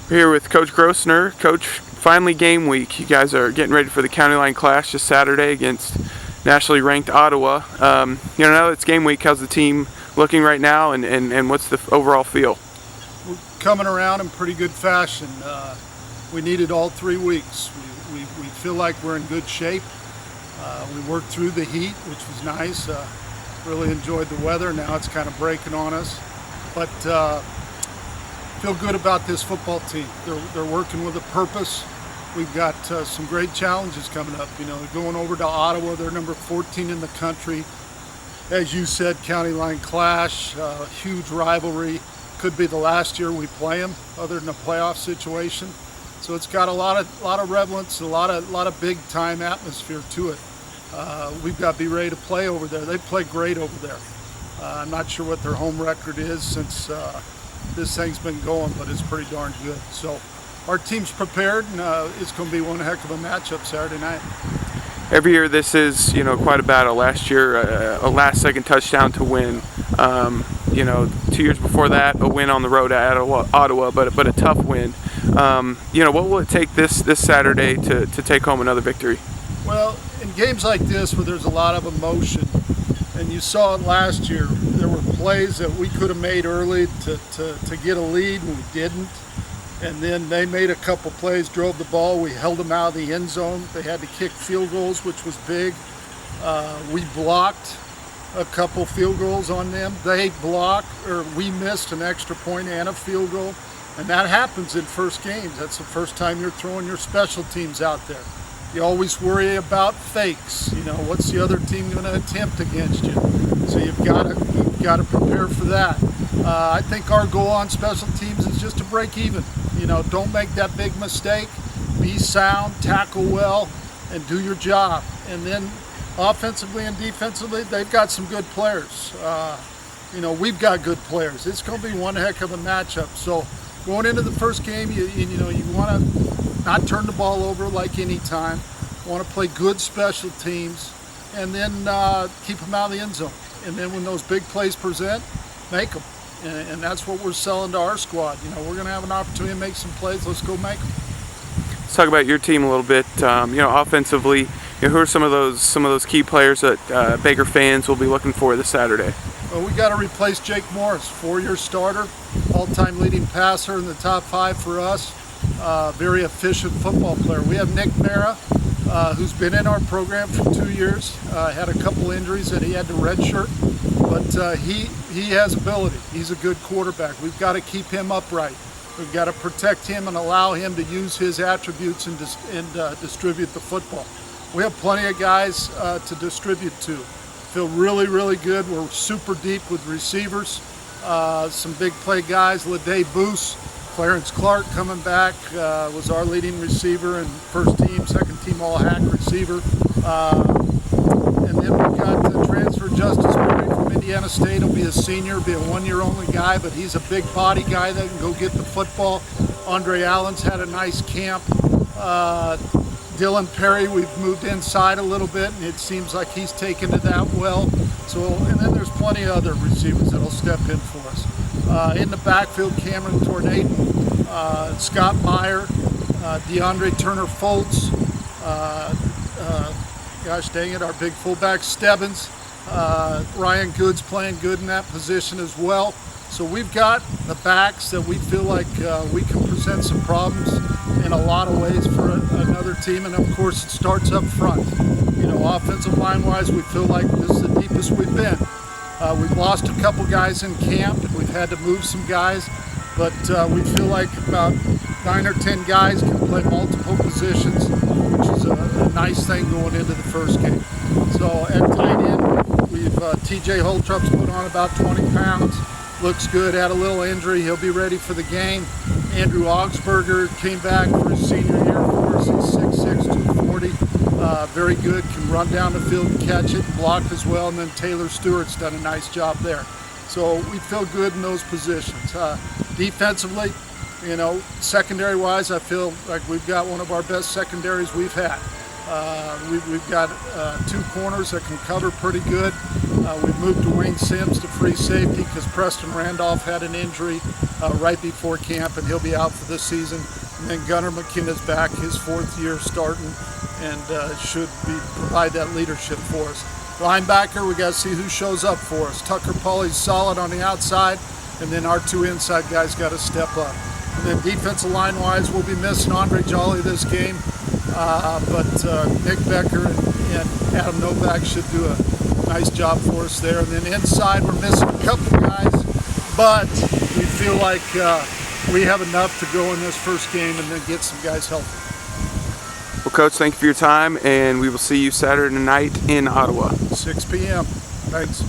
We're here with Coach Grossner. Coach, finally game week. You guys are getting ready for the County Line Clash this Saturday against nationally ranked Ottawa. Now that it's game week, how's the team looking right now, and what's the overall feel? We're coming around in pretty good fashion. We needed all 3 weeks. We feel like we're in good shape. We worked through the heat, which was nice. Really enjoyed the weather. Now it's kind of breaking on us. But feel good about this football team. They're working with a purpose. We've got some great challenges coming up. They're going over to Ottawa. They're number 14 in the country. As you said, County Line Clash, huge rivalry. Could be the last year we play them, other than a playoff situation. So it's got a lot of relevance, a lot of big time atmosphere to it. We've got to be ready to play over there. They play great over there. I'm not sure what their home record is since this thing's been going, but it's pretty darn good. So our team's prepared, and it's going to be one heck of a matchup Saturday night. Every year this is, quite a battle. Last year, a last-second touchdown to win. 2 years before that, a win on the road at Ottawa, but a tough win. What will it take this Saturday to take home another victory? Well, in games like this where there's a lot of emotion, and you saw it last year, there were plays that we could have made early to get a lead, and we didn't. And then they made a couple plays, drove the ball. We held them out of the end zone. They had to kick field goals, which was big. We blocked a couple field goals on them. They blocked, or we missed an extra point and a field goal. And that happens in first games. That's the first time you're throwing your special teams out there. You always worry about fakes. What's the other team going to attempt against you? So you've got to prepare for that. I think our goal on special teams is just to break even. Don't make that big mistake. Be sound, tackle well, and do your job. And then offensively and defensively, they've got some good players. We've got good players. It's going to be one heck of a matchup. So going into the first game, you want to not turn the ball over like any time. You want to play good special teams, and then keep them out of the end zone. And then when those big plays present, make them. And that's what we're selling to our squad. We're going to have an opportunity to make some plays. Let's go make them. Let's talk about your team a little bit. Offensively, who are some of those key players that Baker fans will be looking for this Saturday? Well, we got to replace Jake Morris, 4-year starter, all-time leading passer in the top 5 for us. Very efficient football player. We have Nick Mara, who's been in our program for 2 years. Had a couple injuries that he had to redshirt, but he has ability. He's a good quarterback. We've got to keep him upright. We've got to protect him and allow him to use his attributes and distribute the football. We have plenty of guys to distribute to. Feel really, really good. We're super deep with receivers. Some big play guys. Ladae Boose, Clarence Clark coming back, was our leading receiver and first team, second team all-hack receiver. And then we've got the transfer Justice Murray from Indiana State. He'll be a senior, be a 1-year only guy, but he's a big body guy that can go get the football. Andre Allen's had a nice camp. Dylan Perry, we've moved inside a little bit, and it seems like he's taken to that well. And then there's plenty of other receivers that'll step in for us. In the backfield, Cameron Tornado, Scott Meyer, DeAndre Turner-Foltz, gosh dang it, our big fullback Stebbins, Ryan Good's playing good in that position as well. So we've got the backs that we feel like we can present some problems in a lot of ways for another team, and of course it starts up front. Offensive line-wise, we feel like this is the deepest we've been. We've lost a couple guys in camp, and we've had to move some guys, but we feel like about 9 or 10 guys can play multiple positions, which is a nice thing going into the first game. So at tight end, we've TJ Holtrup's put on about 20 pounds. Looks good, had a little injury, he'll be ready for the game. Andrew Augsburger came back for his senior year for us. He's 6'6", 240. Very good, can run down the field and catch it, block as well. And then Taylor Stewart's done a nice job there. So we feel good in those positions. Defensively, secondary-wise, I feel like we've got one of our best secondaries we've had. We've got 2 corners that can cover pretty good. We moved Dwayne Sims to free safety because Preston Randolph had an injury right before camp, and he'll be out for this season. And then Gunnar McKenna's back, his 4th year starting, and should provide that leadership for us. Linebacker, we got to see who shows up for us. Tucker Pauly's solid on the outside, and then our 2 inside guys got to step up. And then defensive line-wise, we'll be missing Andre Jolly this game, but Nick Becker and Adam Novak should do a nice job for us there. And then inside, we're missing a couple guys, but we feel like we have enough to go in this first game and then get some guys healthy. Well, Coach, thank you for your time, and we will see you Saturday night in Ottawa. 6 p.m. Thanks.